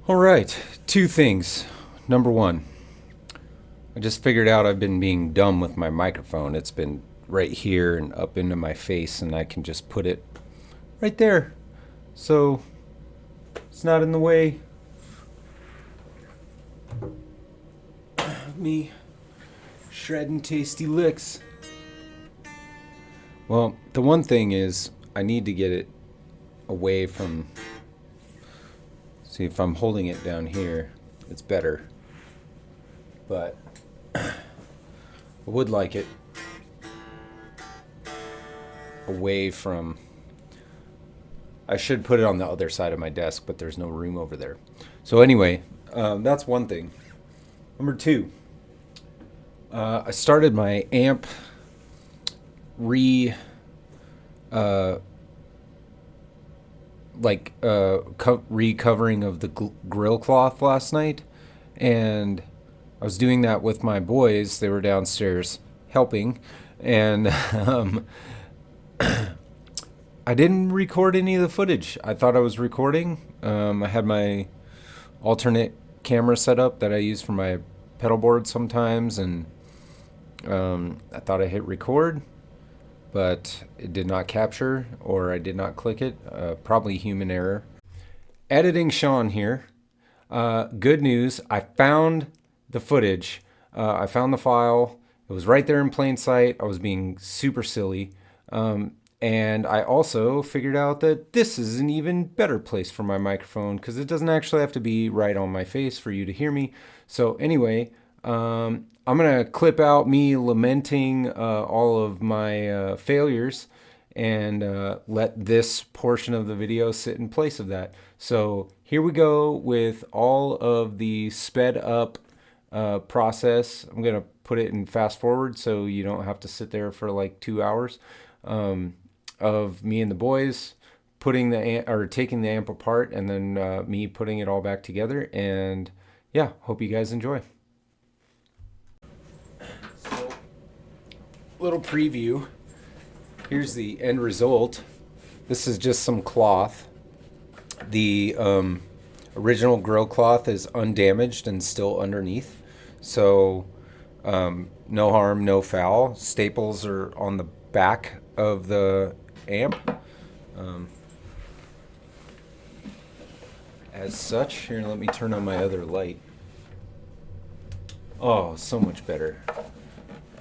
All right, two things. Number one, I just figured out I've been being dumb with my microphone. It's been right here and up into my face, and I can just put it right there. So it's not in the way of me shredding tasty licks. Well, the one thing is I need to get it away from. See, if I'm holding it down here, it's better. But I would like it away from. I should put it on the other side of my desk, but there's no room over there. So anyway, that's one thing. Number two, I started my amp recovering of the grill cloth last night, and I was doing that with my boys. They were downstairs helping, and I didn't record any of the footage. I thought I was recording. I had my alternate camera set up that I use for my pedal board sometimes, and I thought I hit record, but it did not capture, or I did not click it. Probably human error. Editing Sean here. Good news, I found the footage. I found the file. It was right there in plain sight. I was being super silly. And I also figured out that this is an even better place for my microphone because it doesn't actually have to be right on my face for you to hear me. So anyway, I'm going to clip out me lamenting all of my failures and let this portion of the video sit in place of that. So here we go with all of the sped up process. I'm going to put it in fast forward so you don't have to sit there for like 2 hours. Of me and the boys putting taking the amp apart, and then me putting it all back together. And yeah, hope you guys enjoy. So, little preview. Here's the end result. This is just some cloth. The original grill cloth is undamaged and still underneath. So no harm, no foul. Staples are on the back of the amp. As such, here, let me turn on my other light. Oh, so much better.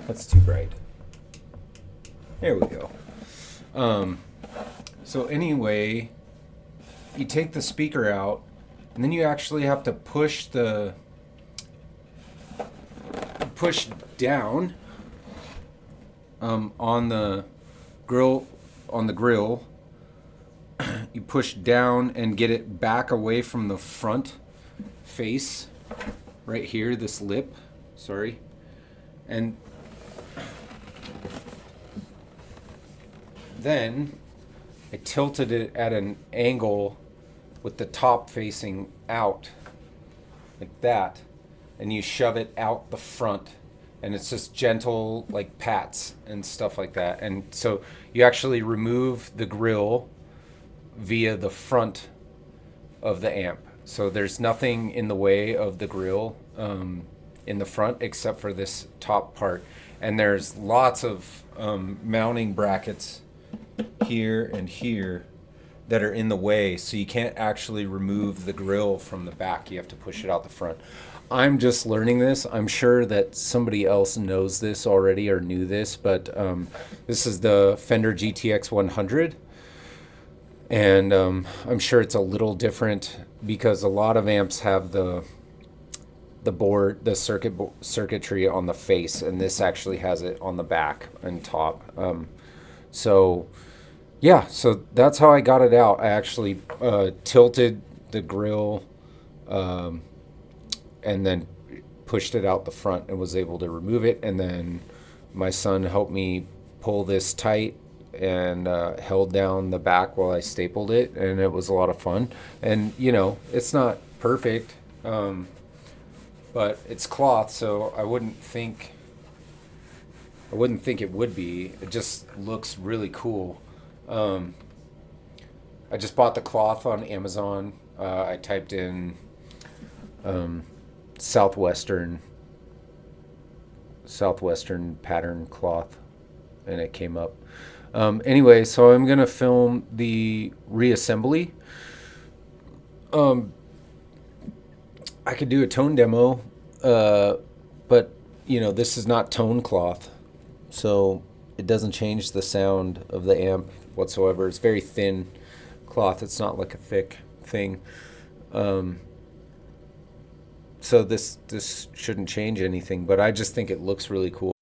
That's too bright. There we go. So anyway, you take the speaker out, and then you actually have to push down on the grill. You push down and get it back away from the front face right here, this lip, sorry. And then I tilted it at an angle with the top facing out like that, and you shove it out the front, and it's just gentle like pats and stuff like that. And so you actually remove the grill via the front of the amp. So there's nothing in the way of the grill in the front except for this top part. And there's lots of mounting brackets here and here that are in the way, so you can't actually remove the grill from the back. You have to push it out the front. I'm just learning this. I'm sure that somebody else knows this already or knew this, but this is the Fender GTX100. And I'm sure it's a little different because a lot of amps have the circuitry on the face, and this actually has it on the back and top. So that's how I got it out. I actually tilted the grill and then pushed it out the front and was able to remove it. And then my son helped me pull this tight and held down the back while I stapled it, and it was a lot of fun. And it's not perfect, but it's cloth, so I wouldn't think it would be. It just looks really cool. I just bought the cloth on Amazon. I typed in southwestern pattern cloth, and it came up. Anyway, so I'm gonna film the reassembly. I could do a tone demo, but this is not tone cloth, so it doesn't change the sound of the amp whatsoever. It's very thin cloth. It's not like a thick thing. So this shouldn't change anything, but I just think it looks really cool.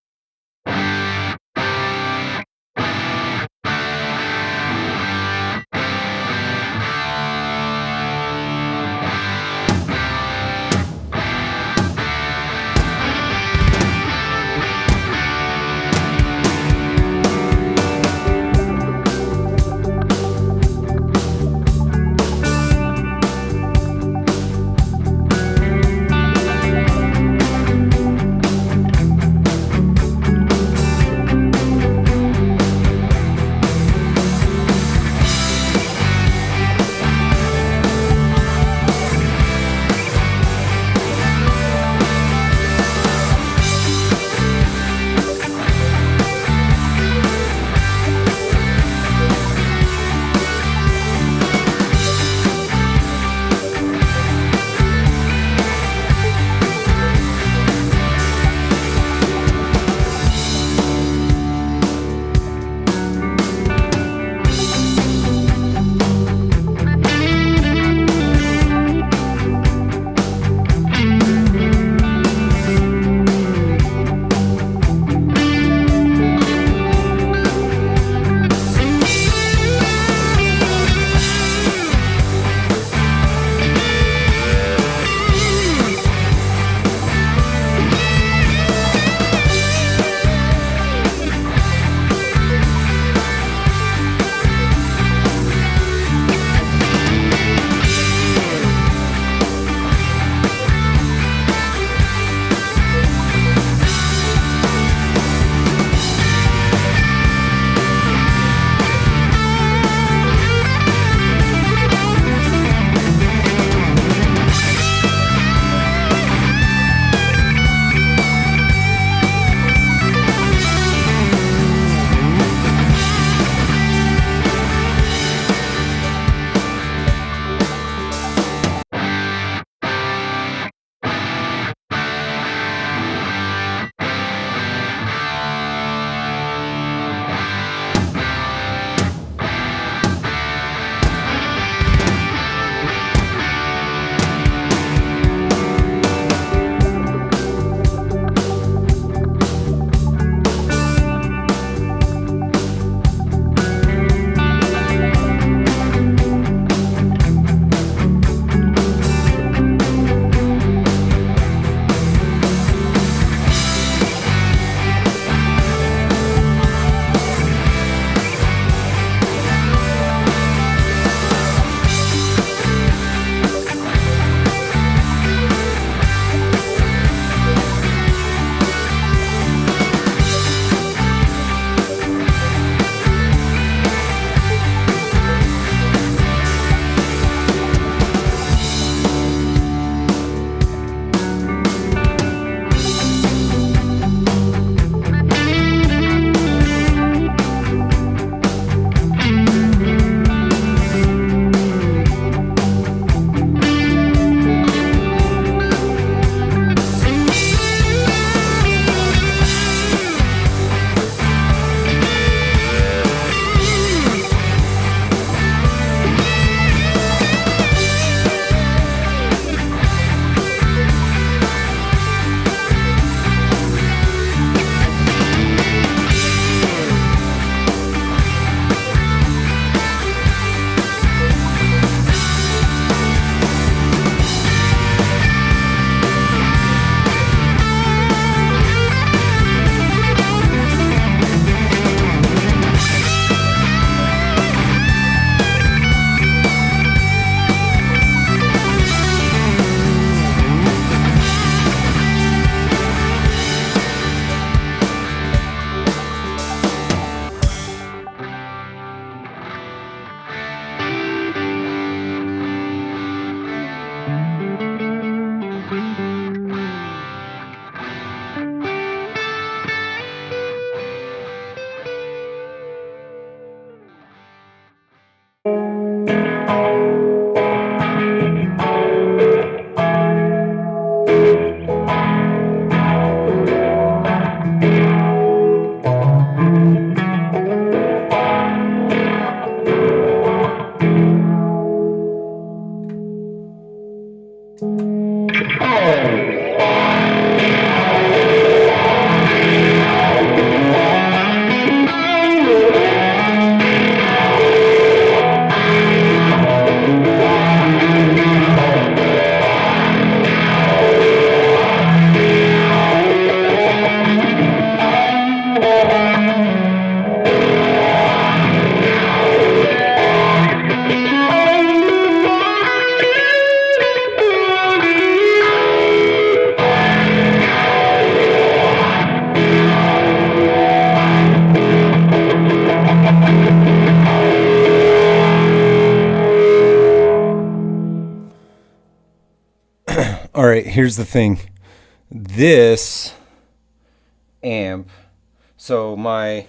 All right, here's the thing. This amp, so my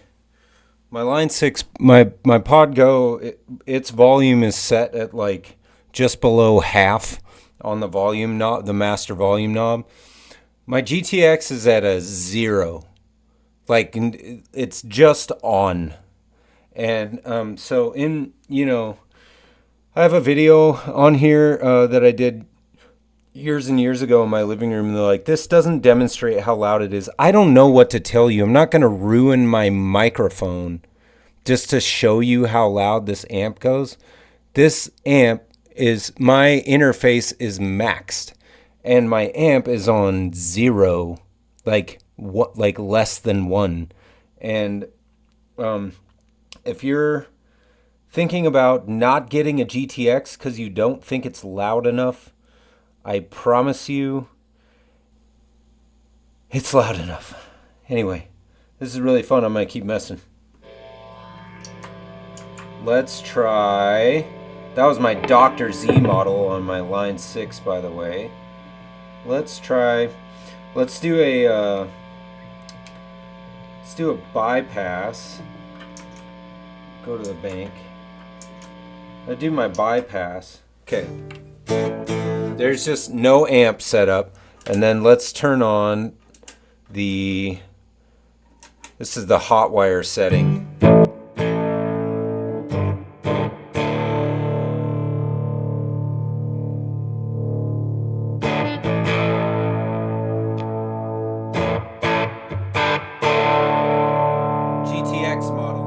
line 6, my PodGo, its volume is set at like just below half on the volume knob, the master volume knob. My GTX is at a 0. Like, it's just on. And so I have a video on here that I did years and years ago in my living room. They're like, this doesn't demonstrate how loud it is. I don't know what to tell you. I'm not going to ruin my microphone just to show you how loud this amp goes. This amp my interface is maxed, and my amp is on 0, like less than 1. And if you're thinking about not getting a GTX because you don't think it's loud enough, I promise you it's loud enough. Anyway, this is really fun. I'm going to keep messing. Let's try... That was my Dr. Z model on my line 6, by the way. Let's do a bypass. Go to the bank. I do my bypass. Okay. There's just no amp set up. And then let's turn on this is the hot wire setting. GTX model.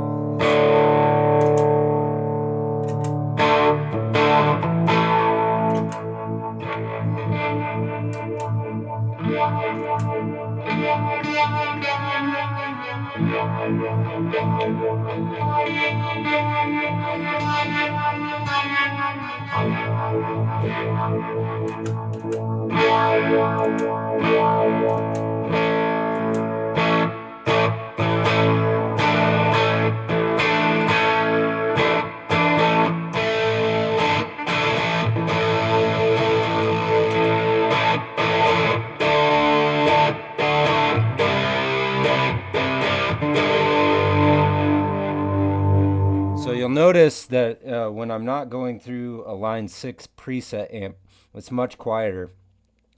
So you'll notice that when I'm not going through a line 6 preset amp, it's much quieter,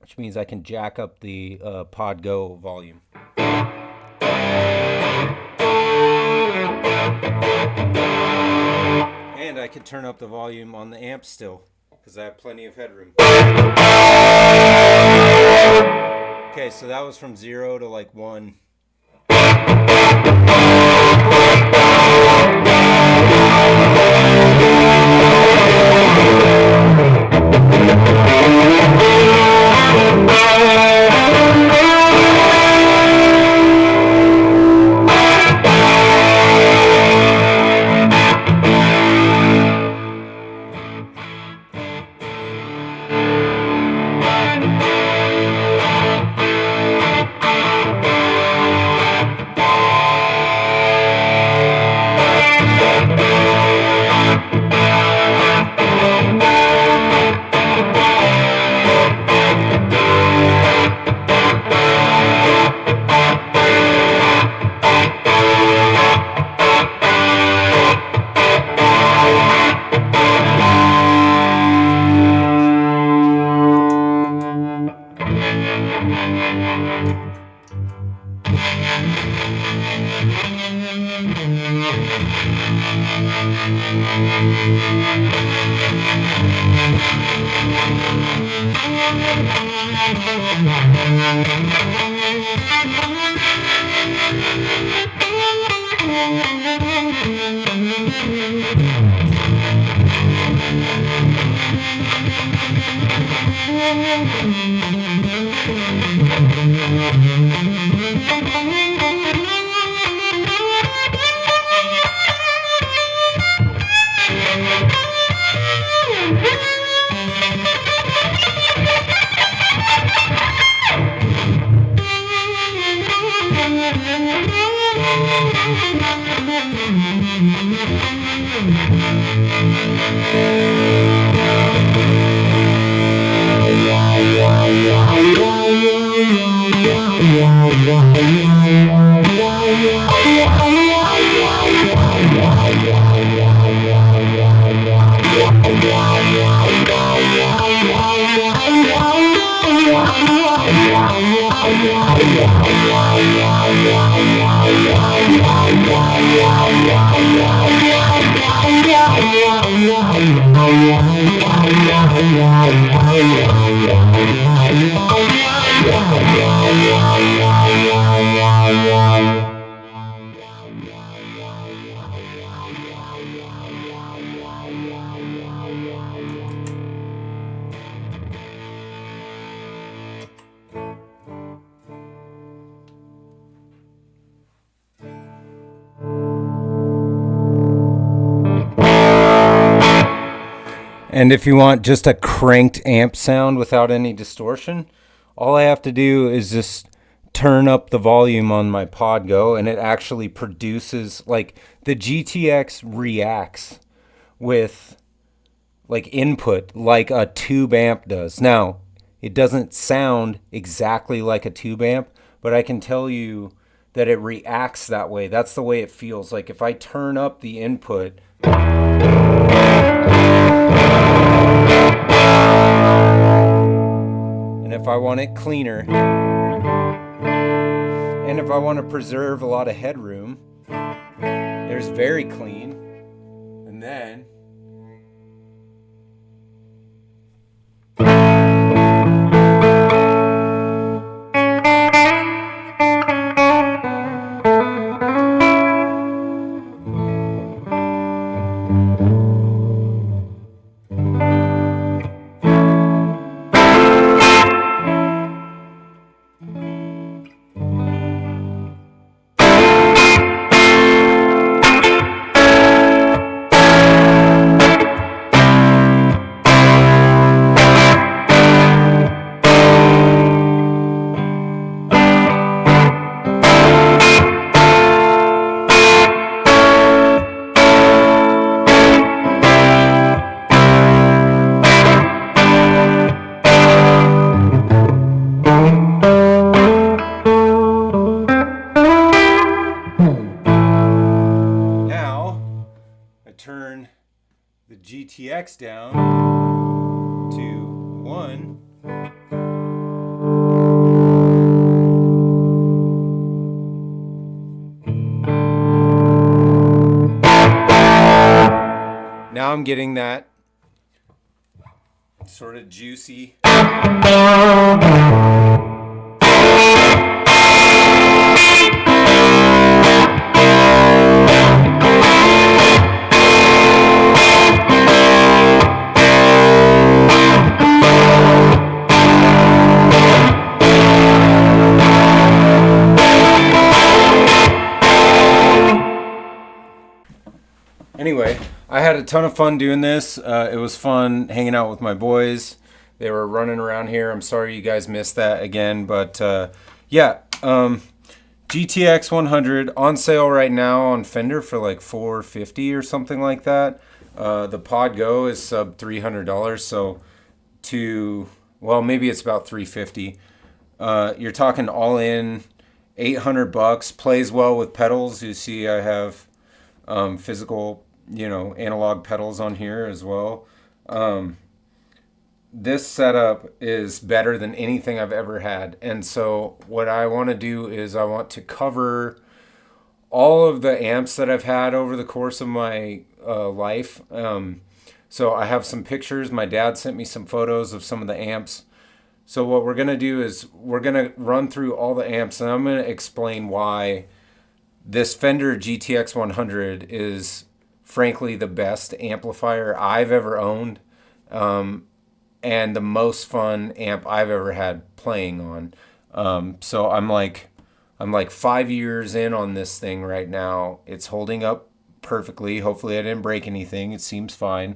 which means I can jack up the PodGo volume. And I can turn up the volume on the amp still, because I have plenty of headroom. Okay, so that was from 0 to like 1. And if you want just a cranked amp sound without any distortion, all I have to do is just turn up the volume on my PodGo, and it actually produces, like, the GTX reacts with like input like a tube amp does. Now, it doesn't sound exactly like a tube amp, but I can tell you that it reacts that way. That's the way it feels. Like if I turn up the input, and if I want it cleaner, and if I want to preserve a lot of headroom, there's very clean, and then turn the GTX down to 1. Now I'm getting that sort of juicy. Anyway, I had a ton of fun doing this. It was fun hanging out with my boys. They were running around here. I'm sorry you guys missed that again, but GTX100 on sale right now on Fender for like $450 or something like that. The PodGo is sub $300, so maybe it's about $350. You're talking all in $800. Plays well with pedals. You see, I have physical, analog pedals on here as well. This setup is better than anything I've ever had. And so what I want to do is I want to cover all of the amps that I've had over the course of my life. So I have some pictures. My dad sent me some photos of some of the amps. So what we're going to do is we're going to run through all the amps, and I'm going to explain why this Fender GTX100 is frankly the best amplifier I've ever owned, and the most fun amp I've ever had playing on. So I'm like 5 years in on this thing right now. It's holding up perfectly. Hopefully I didn't break anything. It seems fine.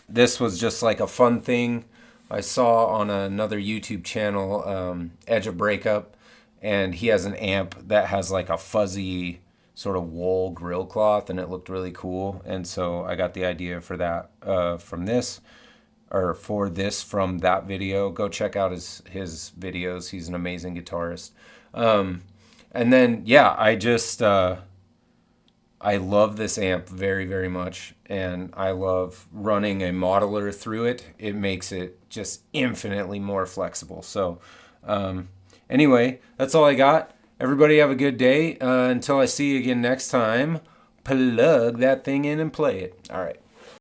This was just like a fun thing I saw on another YouTube channel, Edge of Breakup, and he has an amp that has like a fuzzy sort of wool grill cloth, and it looked really cool. And so I got the idea for that from this, or for this from that video. Go check out his videos. He's an amazing guitarist. And then yeah, I love this amp very, very much, and I love running a modeler through it. It makes it just infinitely more flexible. So anyway, that's all I got. Everybody have a good day. Until I see you again next time, plug that thing in and play it. All right.